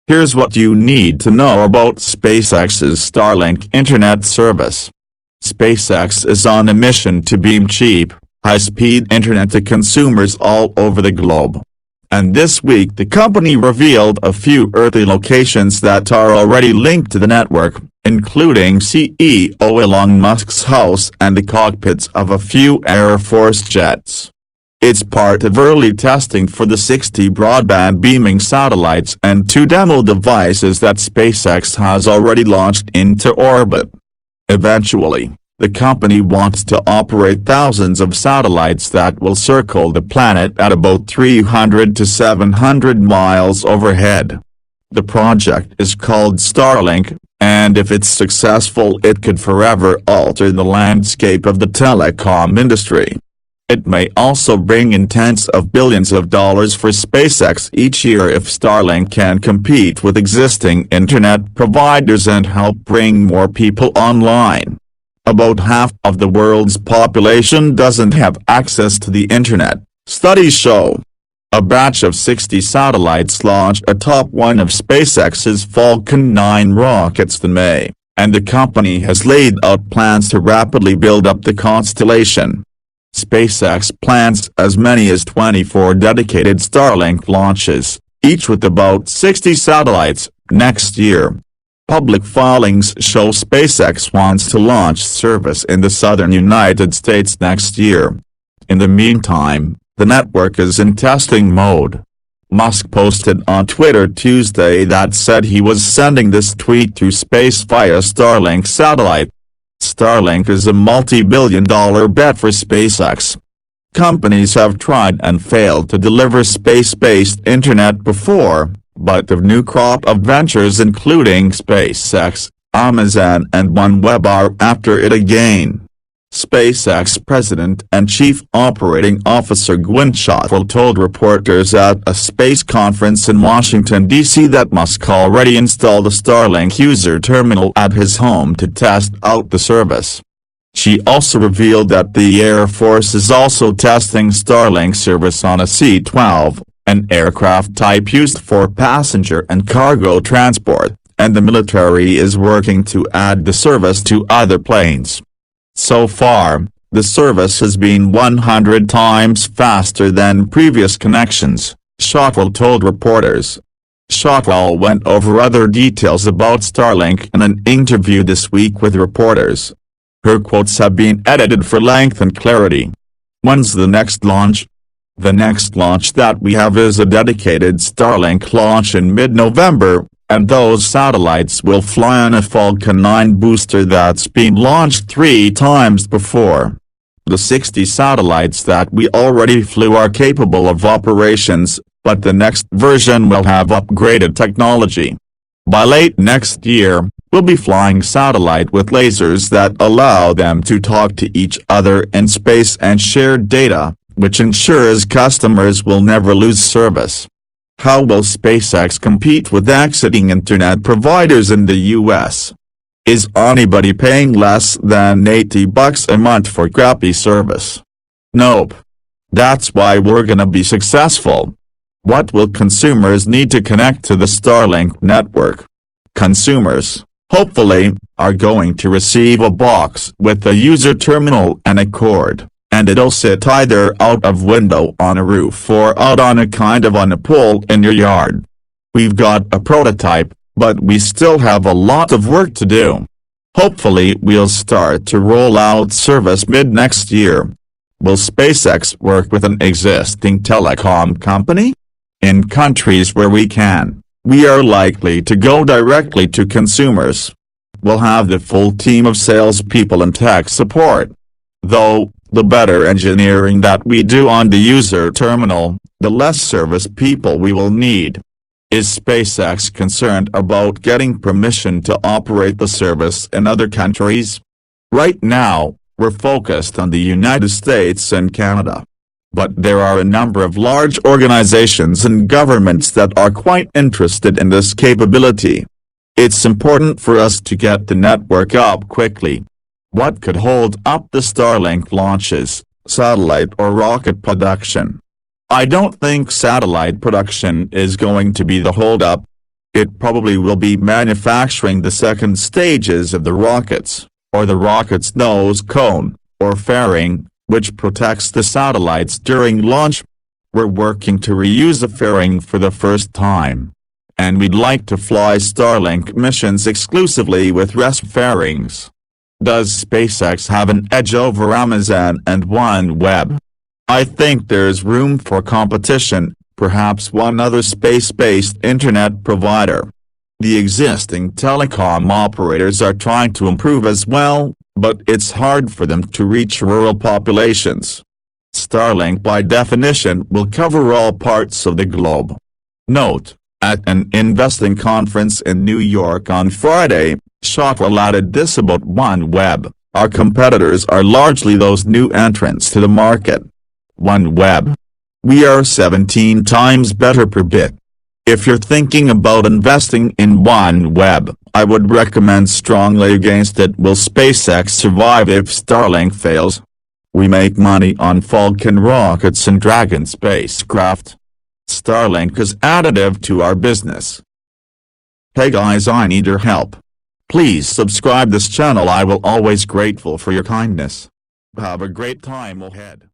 Here's what you need to know about SpaceX's Starlink internet service. SpaceX is on a mission to beam cheap, high-speed internet to consumers all over the globe. And this week the company revealed a few earthly locations that are already linked to the network, including CEO Elon Musk's house and the cockpits of a few Air Force jets. It's part of early testing for the 60 broadband beaming satellites and 2 demo devices that SpaceX has already launched into orbit. Eventually, the company wants to operate thousands of satellites that will circle the planet at about 300 to 700 miles overhead. The project is called Starlink, and if it's successful it could forever alter the landscape of the telecom industry. It may also bring in tens of billions of dollars for SpaceX each year if Starlink can compete with existing internet providers and help bring more people online. About half of the world's population doesn't have access to the internet, studies show. A batch of 60 satellites launched atop one of SpaceX's Falcon 9 rockets in May, and the company has laid out plans to rapidly build up the constellation. SpaceX plans as many as 24 dedicated Starlink launches, each with about 60 satellites, next year. Public filings show SpaceX wants to launch service in the southern United States next year. In the meantime, the network is in testing mode. Musk posted on Twitter Tuesday that said he was sending this tweet through space via Starlink satellite. Starlink is a multi-billion-dollar bet for SpaceX. Companies have tried and failed to deliver space-based internet before, but the new crop of ventures including SpaceX, Amazon and OneWeb are after it again. SpaceX President and Chief Operating Officer Gwynne Shotwell told reporters at a space conference in Washington, D.C. that Musk already installed a Starlink user terminal at his home to test out the service. She also revealed that the Air Force is also testing Starlink service on a C-12, an aircraft type used for passenger and cargo transport, and the military is working to add the service to other planes. So far, the service has been 100 times faster than previous connections, Shotwell told reporters. Shotwell went over other details about Starlink in an interview this week with reporters. Her quotes have been edited for length and clarity. When's the next launch? The next launch that we have is a dedicated Starlink launch in mid-November, and those satellites will fly on a Falcon 9 booster that's been launched 3 times before. The 60 satellites that we already flew are capable of operations, but the next version will have upgraded technology. By late next year, we'll be flying satellite with lasers that allow them to talk to each other in space and share data, which ensures customers will never lose service. How will SpaceX compete with exiting internet providers in the U.S.? Is anybody paying less than $80 a month for crappy service? Nope. That's why we're gonna be successful. What will consumers need to connect to the Starlink network? Consumers, hopefully, are going to receive a box with a user terminal and a cord, and it'll sit either out of window on a roof or out on a pole in your yard. We've got a prototype, but we still have a lot of work to do. Hopefully we'll start to roll out service mid-next year. Will SpaceX work with an existing telecom company? In countries where we can, we are likely to go directly to consumers. We'll have the full team of salespeople and tech support. Though, the better engineering that we do on the user terminal, the less service people we will need. Is SpaceX concerned about getting permission to operate the service in other countries? Right now, we're focused on the United States and Canada. But there are a number of large organizations and governments that are quite interested in this capability. It's important for us to get the network up quickly. What could hold up the Starlink launches, satellite or rocket production? I don't think satellite production is going to be the holdup. It probably will be manufacturing the second stages of the rockets, or the rocket's nose cone, or fairing, which protects the satellites during launch. We're working to reuse the fairing for the first time. And we'd like to fly Starlink missions exclusively with rest fairings. Does SpaceX have an edge over Amazon and OneWeb? I think there's room for competition, perhaps one other space-based internet provider. The existing telecom operators are trying to improve as well, but it's hard for them to reach rural populations. Starlink by definition will cover all parts of the globe. Note: at an investing conference in New York on Friday, Shockwell added this about OneWeb: our competitors are largely those new entrants to the market. OneWeb. We are 17 times better per bit. If you're thinking about investing in OneWeb, I would recommend strongly against it. Will SpaceX survive if Starlink fails? We make money on Falcon rockets and Dragon spacecraft. Starlink is additive to our business. Hey guys, I need your help. Please subscribe this channel. I will always grateful for your kindness. Have a great time ahead.